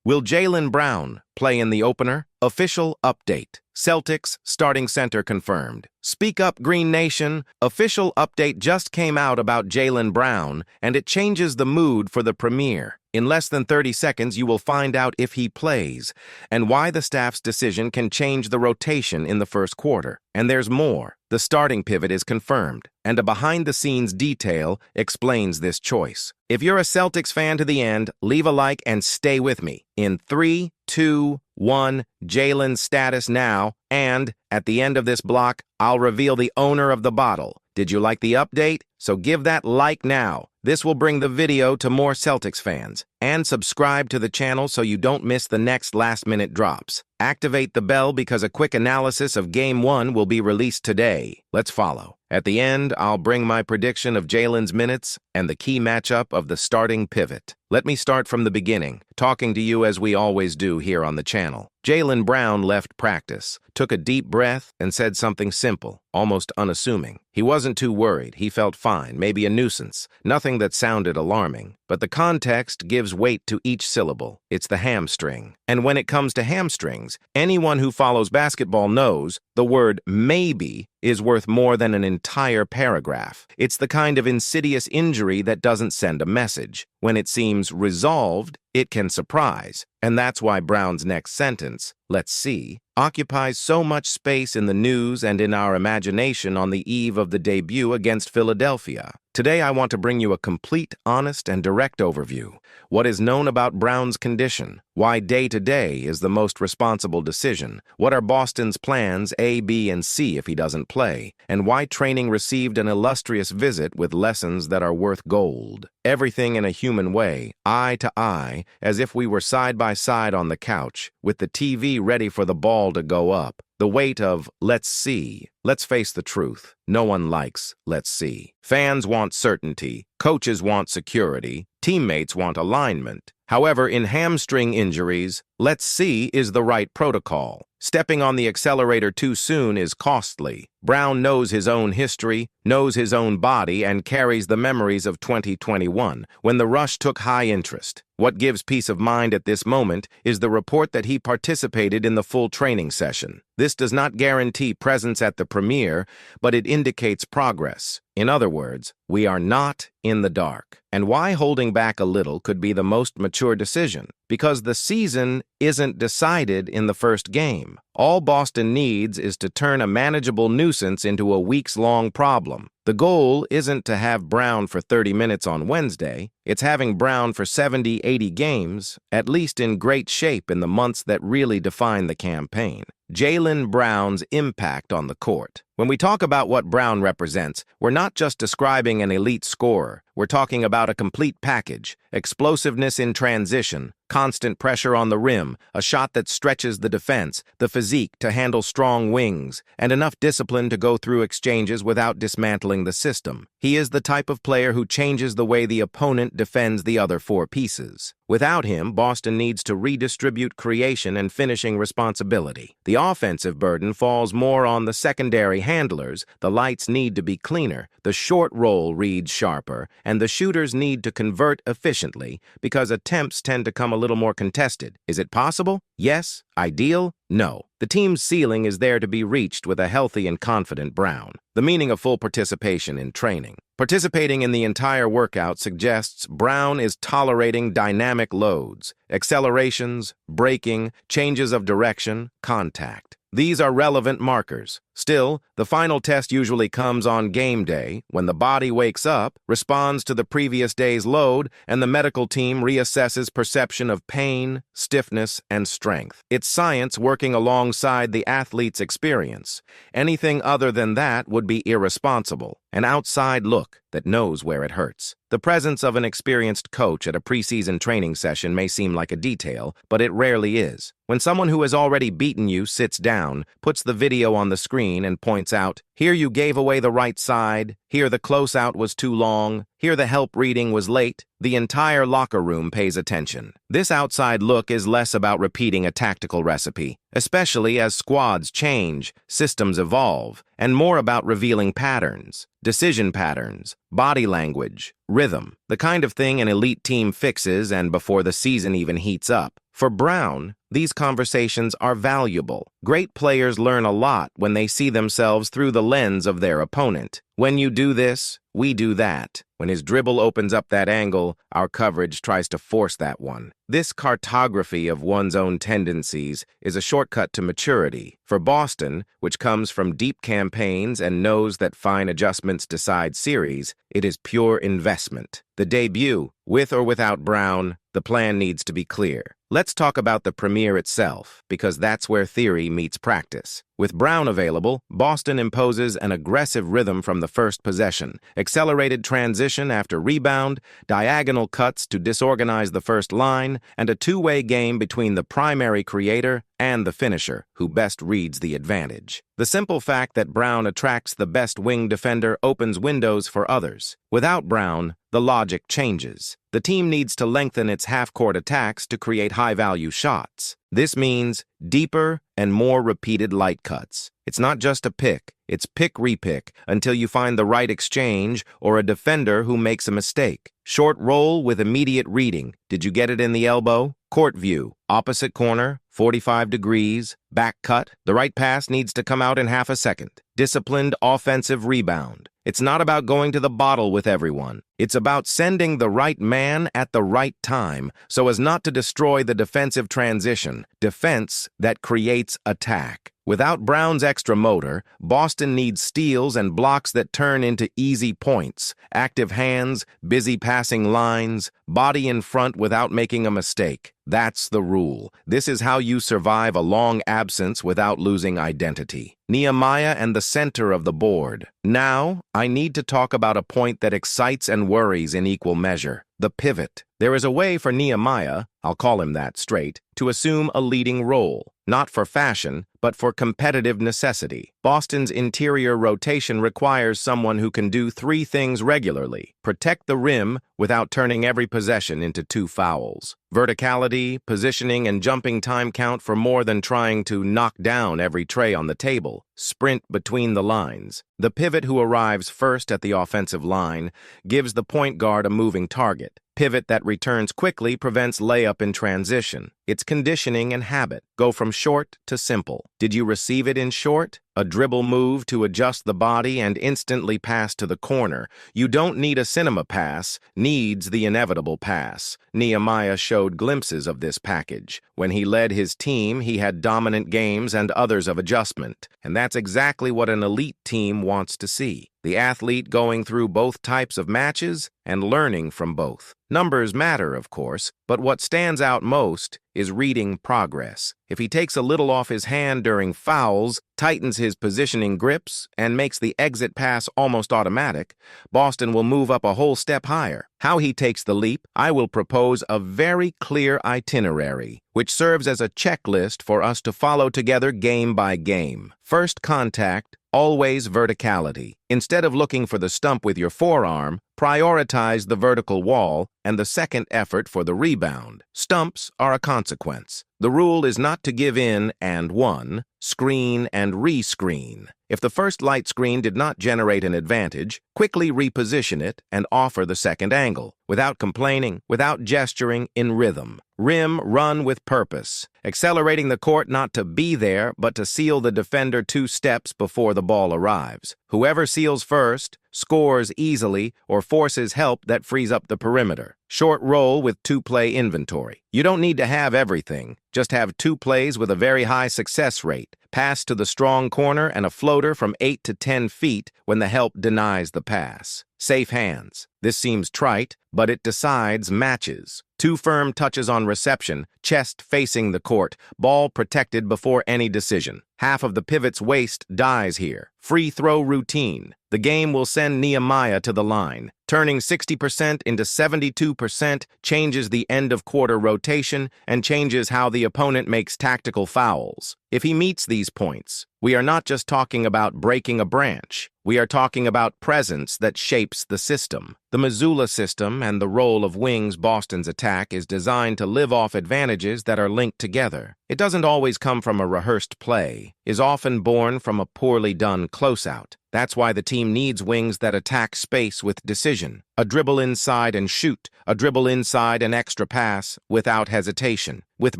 Will Jaylen Brown play in the opener? Official update. Celtics starting center confirmed. Speak Up Green Nation. Official update just came out about Jaylen Brown, and it changes the mood for the premiere. In less than 30 seconds, you will find out if he plays and why the staff's decision can change the rotation in the first quarter. And there's more. The starting pivot is confirmed, and a behind-the-scenes detail explains this choice. If you're a Celtics fan to the end, leave a like and stay with me. In 3, 2, 1, Jaylen's status now, and at the end of this block, I'll reveal the owner of the bottle. Did you like the update? So give that like now. This will bring the video to more Celtics fans. And subscribe to the channel so you don't miss the next last-minute drops. Activate the bell because a quick analysis of Game 1 will be released today. Let's follow. At the end, I'll bring my prediction of Jaylen's minutes and the key matchup of the starting pivot. Let me start from the beginning, talking to you as we always do here on the channel. Jaylen Brown left practice, took a deep breath, and said something simple, almost unassuming. He wasn't too worried. He felt fine, maybe a nuisance, nothing that sounded alarming. But the context gives weight to each syllable. It's the hamstring. And when it comes to hamstrings, anyone who follows basketball knows the word maybe is worth more than an entire paragraph. It's the kind of insidious injury that doesn't send a message. When it seems resolved, it can surprise. And that's why Brown's next sentence, "Let's see," occupies so much space in the news and in our imagination on the eve of the debut against Philadelphia. Today, I want to bring you a complete, honest, and direct overview. What is known about Brown's condition? Why day-to-day is the most responsible decision? What are Boston's plans A, B, and C if he doesn't play? And why training received an illustrious visit with lessons that are worth gold? Everything in a human way, eye to eye, as if we were side by side on the couch, with the TV ready for the ball to go up. The weight of "let's see." Let's face the truth. No one likes "let's see." Fans want certainty. Coaches want security. Teammates want alignment. However, in hamstring injuries, "let's see" is the right protocol. Stepping on the accelerator too soon is costly. Brown knows his own history, knows his own body, and carries the memories of 2021, when the rush took high interest. What gives peace of mind at this moment is the report that he participated in the full training session. This does not guarantee presence at the premiere, but it indicates progress. In other words, we are not in the dark. And why holding back a little could be the most mature decision? Because the season isn't decided in the first game. All Boston needs is to turn a manageable nuisance into a weeks-long problem. The goal isn't to have Brown for 30 minutes on Wednesday. It's having Brown for 70, 80 games, at least in great shape in the months that really define the campaign. Jaylen Brown's impact on the court. When we talk about what Brown represents, we're not just describing an elite scorer. We're talking about a complete package: explosiveness in transition, constant pressure on the rim, a shot that stretches the defense, the physique to handle strong wings, and enough discipline to go through exchanges without dismantling the system. He is the type of player who changes the way the opponent defends the other four pieces. Without him, Boston needs to redistribute creation and finishing responsibility. The offensive burden falls more on the secondary handlers. The lights need to be cleaner, the short roll reads sharper, and the shooters need to convert efficiently because attempts tend to come a little more contested. Is it possible? Yes. Ideal? No. The team's ceiling is there to be reached with a healthy and confident Brown. The meaning of full participation in training. Participating in the entire workout suggests Brown is tolerating dynamic loads, accelerations, braking, changes of direction, contact. These are relevant markers. Still, the final test usually comes on game day, when the body wakes up, responds to the previous day's load, and the medical team reassesses perception of pain, stiffness, and strength. It's science working alongside the athlete's experience. Anything other than that would be irresponsible, an outside look that knows where it hurts. The presence of an experienced coach at a preseason training session may seem like a detail, but it rarely is. When someone who has already beaten you sits down, puts the video on the screen, and points out, "Here you gave away the right side, here the close-out was too long, here the help reading was late," the entire locker room pays attention. This outside look is less about repeating a tactical recipe, especially as squads change, systems evolve, and more about revealing patterns, decision patterns, body language, rhythm, the kind of thing an elite team fixes and before the season even heats up. For Brown, these conversations are valuable. Great players learn a lot when they see themselves through the lens of their opponent. When you do this, we do that. When his dribble opens up that angle, our coverage tries to force that one. This cartography of one's own tendencies is a shortcut to maturity. For Boston, which comes from deep campaigns and knows that fine adjustments decide series, it is pure investment. The debut, with or without Brown, the plan needs to be clear. Let's talk about the premiere itself, because that's where theory meets practice. With Brown available, Boston imposes an aggressive rhythm from the first possession, accelerated transition after rebound, diagonal cuts to disorganize the first line, and a two-way game between the primary creator and the finisher, who best reads the advantage. The simple fact that Brown attracts the best wing defender opens windows for others. Without Brown, the logic changes. The team needs to lengthen its half-court attacks to create high-value shots. This means deeper and more repeated light cuts. It's not just a pick, it's pick-repick until you find the right exchange or a defender who makes a mistake. Short roll with immediate reading. Did you get it in the elbow? Court view. Opposite corner, 45 degrees, back cut. The right pass needs to come out in half a second. Disciplined offensive rebound. It's not about going to the bottle with everyone. It's about sending the right man at the right time so as not to destroy the defensive transition, defense that creates attack. Without Brown's extra motor, Boston needs steals and blocks that turn into easy points, active hands, busy passing lines, body in front without making a mistake. That's the rule. This is how you survive a long absence without losing identity. Nehemiah and the center of the board. Now, I need to talk about a point that excites and worries in equal measure. The pivot. There is a way for Nehemiah, I'll call him that straight, to assume a leading role, not for fashion, but for competitive necessity. Boston's interior rotation requires someone who can do three things regularly: protect the rim without turning every possession into two fouls, verticality, positioning, and jumping time count for more than trying to knock down every tray on the table, sprint between the lines. The pivot who arrives first at the offensive line gives the point guard a moving target. Pivot that returns quickly prevents layup in transition. It's conditioning and habit. Go from short to simple. Did you receive it in short? A dribble move to adjust the body and instantly pass to the corner. You don't need a cinema pass, needs the inevitable pass. Nehemiah showed glimpses of this package. When he led his team, he had dominant games and others of adjustment. And that's exactly what an elite team wants to see. The athlete going through both types of matches and learning from both. Numbers matter, of course, but what stands out most is reading progress. If he takes a little off his hand during fouls, tightens his positioning grips, and makes the exit pass almost automatic, Boston will move up a whole step higher. How he takes the leap, I will propose a very clear itinerary, which serves as a checklist for us to follow together game by game. First contact, always verticality. Instead of looking for the stump with your forearm, prioritize the vertical wall and the second effort for the rebound. Stumps are a consequence. The rule is not to give in and one, screen and re-screen. If the first light screen did not generate an advantage, quickly reposition it and offer the second angle, without complaining, without gesturing, in rhythm. Rim run with purpose, accelerating the court not to be there, but to seal the defender 2 steps before the ball arrives. Whoever seals first scores easily or forces help that frees up the perimeter. Short roll with 2-play inventory. You don't need to have everything. Just have 2 plays with a very high success rate. Pass to the strong corner and a floater from 8 to 10 feet when the help denies the pass. Safe hands. This seems trite, but it decides matches. 2 firm touches on reception, chest facing the court, ball protected before any decision. Half of the pivot's waist dies here. Free throw routine. The game will send Nehemiah to the line. Turning 60% into 72% changes the end-of-quarter rotation and changes how the opponent makes tactical fouls. If he meets these points, we are not just talking about breaking a branch. We are talking about presence that shapes the system. The Missoula system and the role of wings Boston's attack is designed to live off advantages that are linked together. It doesn't always come from a rehearsed play, is often born from a poorly done closeout. That's why the team needs wings that attack space with decision. A dribble inside and shoot, a dribble inside and extra pass without hesitation. With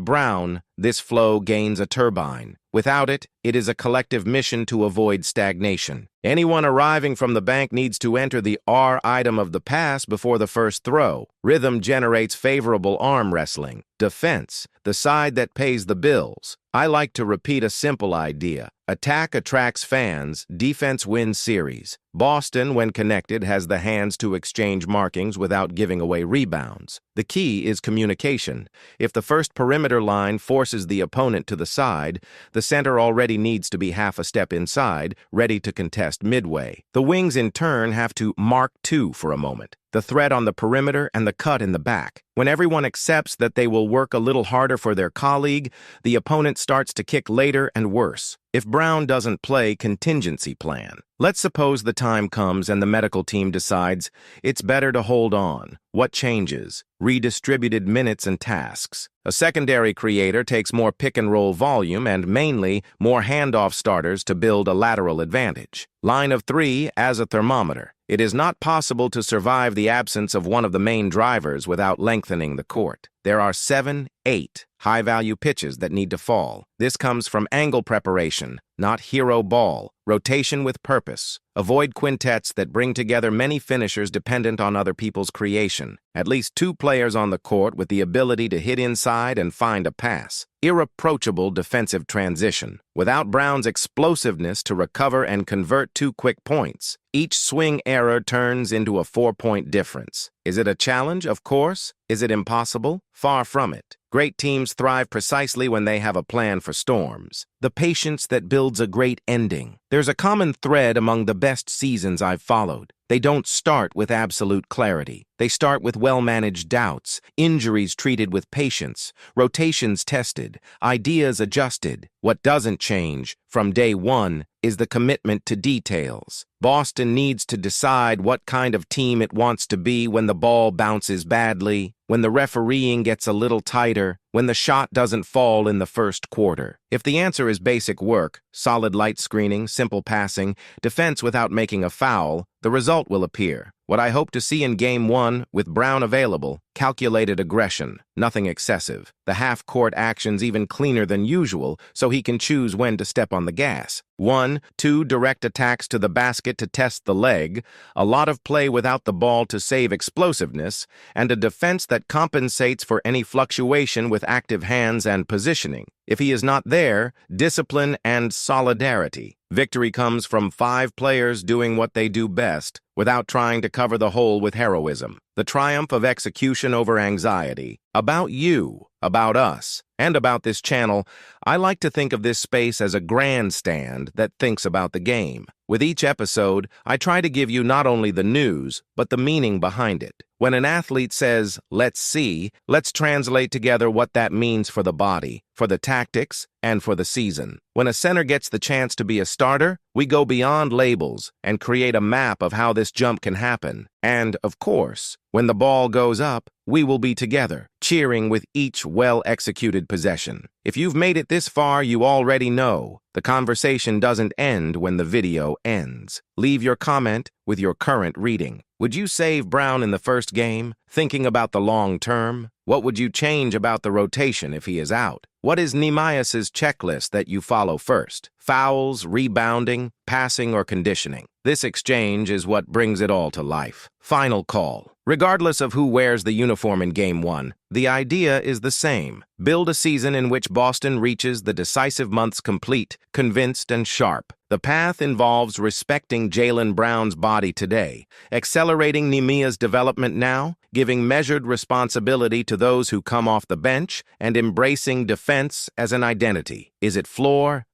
Brown, this flow gains a turbine. Without it, it is a collective mission to avoid stagnation. Anyone arriving from the bank needs to enter the R item of the pass before the first throw. Rhythm generates favorable arm wrestling. Defense, the side that pays the bills. I like to repeat a simple idea. Attack attracts fans, defense wins series. Boston, when connected, has the hands to exchange markings without giving away rebounds. The key is communication. If the first perimeter line forces the opponent to the side, the center already needs to be half a step inside, ready to contest midway. The wings, in turn, have to mark two for a moment. The threat on the perimeter and the cut in the back. When everyone accepts that they will work a little harder for their colleague, the opponent starts to kick later and worse. If Brown doesn't play, contingency plan. Let's suppose the time comes and the medical team decides it's better to hold on. What changes? Redistributed minutes and tasks. A secondary creator takes more pick-and-roll volume and, mainly, more handoff starters to build a lateral advantage. Line of three as a thermometer. It is not possible to survive the absence of one of the main drivers without lengthening the court. There are 7, 8 high-value pitches that need to fall. This comes from angle preparation, not hero ball. Rotation with purpose. Avoid quintets that bring together many finishers dependent on other people's creation. At least 2 players on the court with the ability to hit inside and find a pass. Irreproachable defensive transition. Without Brown's explosiveness to recover and convert 2 quick points, each swing error turns into a 4-point difference. Is it a challenge? Of course. Is it impossible? Far from it. Great teams thrive precisely when they have a plan for storms. The patience that builds a great ending. There's a common thread among the best seasons I've followed. They don't start with absolute clarity. They start with well-managed doubts, injuries treated with patience, rotations tested, ideas adjusted. What doesn't change from day one is the commitment to details. Boston needs to decide what kind of team it wants to be when the ball bounces badly, when the refereeing gets a little tighter, when the shot doesn't fall in the first quarter. If the answer is basic work, solid light screening, simple passing, defense without making a foul, the result will appear. What I hope to see in Game 1, with Brown available, calculated aggression, nothing excessive. The half-court actions even cleaner than usual, so he can choose when to step on the gas. 1, 2 direct attacks to the basket to test the leg, a lot of play without the ball to save explosiveness, and a defense that compensates for any fluctuation with active hands and positioning. If he is not there, discipline and solidarity. Victory comes from 5 players doing what they do best, without trying to cover the hole with heroism. The triumph of execution over anxiety. About you, about us, and about this channel, I like to think of this space as a grandstand that thinks about the game. With each episode, I try to give you not only the news, but the meaning behind it. When an athlete says, "Let's see," let's translate together what that means for the body, for the tactics, and for the season. When a center gets the chance to be a starter, we go beyond labels and create a map of how this jump can happen. And, of course, when the ball goes up, we will be together, cheering with each well-executed possession. If you've made it this far, you already know the conversation doesn't end when the video ends. Leave your comment with your current reading. Would you save Brown in the first game, thinking about the long term? What would you change about the rotation if he is out? What is Nehemiah's checklist that you follow first? Fouls, rebounding, passing, or conditioning? This exchange is what brings it all to life. Final call. Regardless of who wears the uniform in Game 1, the idea is the same. Build a season in which Boston reaches the decisive months complete, convinced, and sharp. The path involves respecting Jaylen Brown's body today, accelerating Nehemiah's development now, giving measured responsibility to those who come off the bench, and embracing defense as an identity. Is it floor?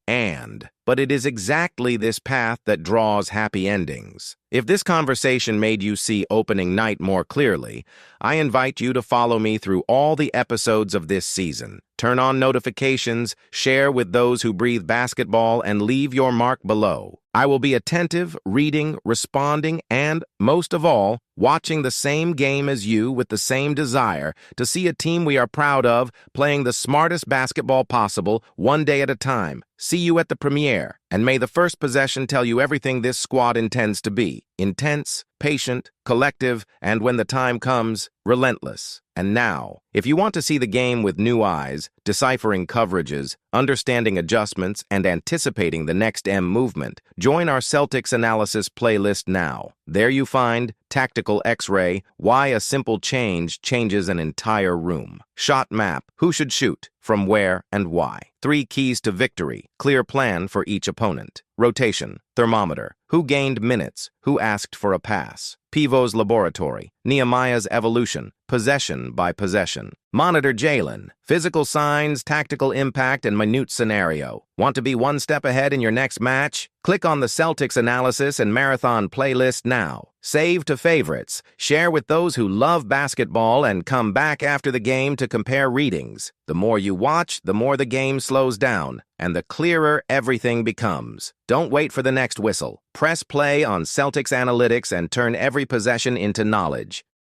But it is exactly this path that draws happy endings. If this conversation made you see opening night more clearly, I invite you to follow me through all the episodes of this season. Turn on notifications, share with those who breathe basketball, and leave your mark below. I will be attentive, reading, responding, and, most of all, watching the same game as you with the same desire to see a team we are proud of playing the smartest basketball possible, one day at a time. See you at the premiere, and may the first possession tell you everything this squad intends to be. Intense, patient, collective, and when the time comes, relentless. And now, if you want to see the game with new eyes, deciphering coverages, understanding adjustments, and anticipating the next M movement, join our Celtics analysis playlist now. There you find Tactical X-Ray, why a simple change changes an entire room. Shot map, who should shoot, from where, and why. 3 keys to victory, clear plan for each opponent. Rotation, thermometer, who gained minutes, who asked for a pass. Pivo's laboratory, Nehemiah's evolution, possession by possession. Monitor Jaylen, physical signs, tactical impact, and minute scenario. Want to be one step ahead in your next match? Click on the Celtics analysis and marathon playlist now. Save to favorites, share with those who love basketball, and come back after the game to compare readings. The more you watch, the more the game slows down, and the clearer everything becomes. Don't wait for the next whistle. Press play on Celtics Analytics and turn every possession into knowledge.